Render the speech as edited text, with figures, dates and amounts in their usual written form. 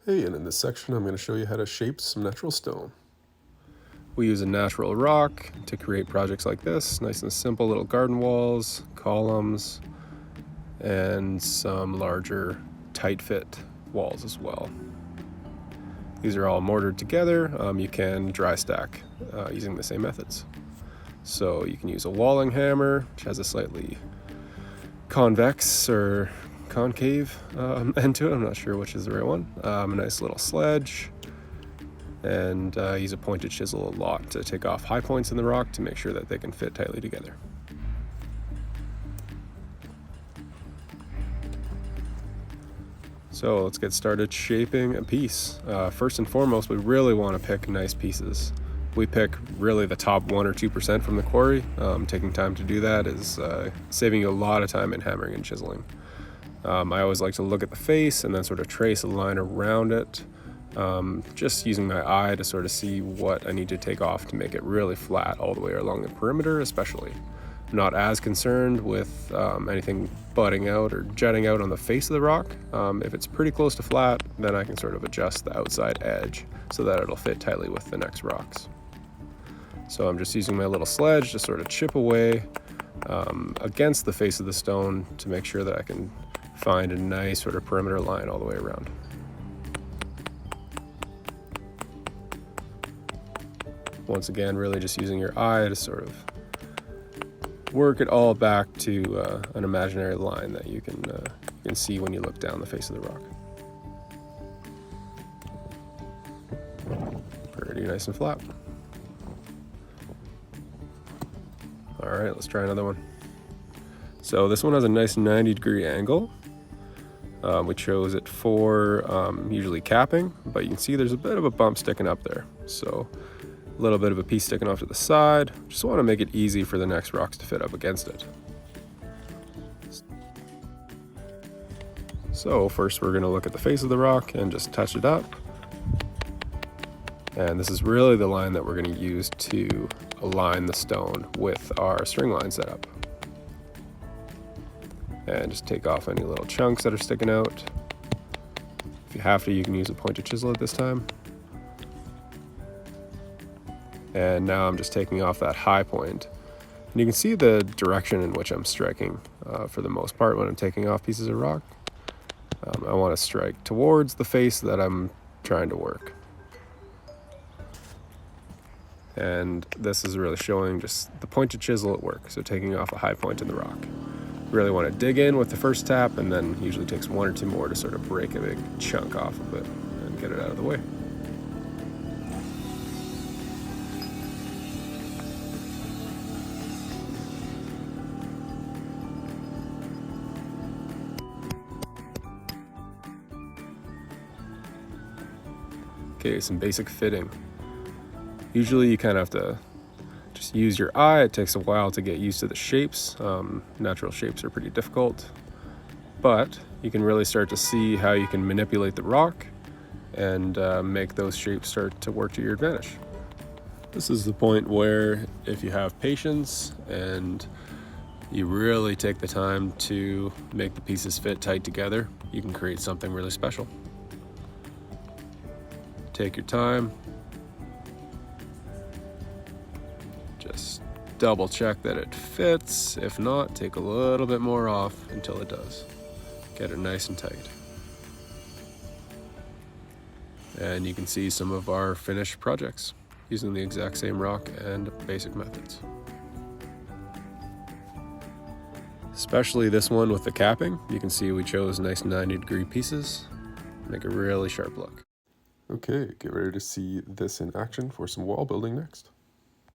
Hey, and in this section I'm going to show you how to shape some natural stone. We use a natural rock to create projects like this, nice and simple little garden walls, columns, and some larger tight fit walls as well. These are all mortared together. You can dry stack using the same methods. So you can use a walling hammer, which has a slightly convex or concave end to it. I'm not sure which is the right one. A nice little sledge, and use a pointed chisel a lot to take off high points in the rock to make sure that they can fit tightly together. So let's get started shaping a piece. First and foremost, we really want to pick nice pieces. We pick really the top 1 or 2% from the quarry. Taking time to do that is saving you a lot of time in hammering and chiseling. I always like to look at the face and then sort of trace a line around it, just using my eye to sort of see what I need to take off to make it really flat all the way along the perimeter especially. I'm not as concerned with anything butting out or jutting out on the face of the rock. If it's pretty close to flat, then I can sort of adjust the outside edge so that it'll fit tightly with the next rocks. So I'm just using my little sledge to sort of chip away against the face of the stone to make sure that I can find a nice sort of perimeter line all the way around. Once again, really just using your eye to sort of work it all back to an imaginary line that you can see when you look down the face of the rock. Pretty nice and flat. All right, let's try another one. So this one has a nice 90-degree angle. We chose it for usually capping, but you can see there's a bit of a bump sticking up there. So a little bit of a piece sticking off to the side. Just want to make it easy for the next rocks to fit up against it. So first we're going to look at the face of the rock and just touch it up. And this is really the line that we're going to use to align the stone with our string line setup. And just take off any little chunks that are sticking out. If you have to, you can use a pointed chisel at this time. And now I'm just taking off that high point. And you can see the direction in which I'm striking for the most part when I'm taking off pieces of rock. I want to strike towards the face that I'm trying to work. And this is really showing just the pointed chisel at work, so taking off a high point in the rock. Really want to dig in with the first tap, and then usually takes 1 or 2 more to sort of break a big chunk off of it and get it out of the way. Okay, some basic fitting. Usually you kind of have to just use your eye. It takes a while to get used to the shapes. Natural shapes are pretty difficult, but you can really start to see how you can manipulate the rock and make those shapes start to work to your advantage. This is the point where if you have patience and you really take the time to make the pieces fit tight together, you can create something really special. Take your time. Just double check that it fits. If not, take a little bit more off until it does. Get it nice and tight. And you can see some of our finished projects using the exact same rock and basic methods. Especially this one with the capping. You can see we chose nice 90-degree pieces. Make a really sharp look. Okay, get ready to see this in action for some wall building next.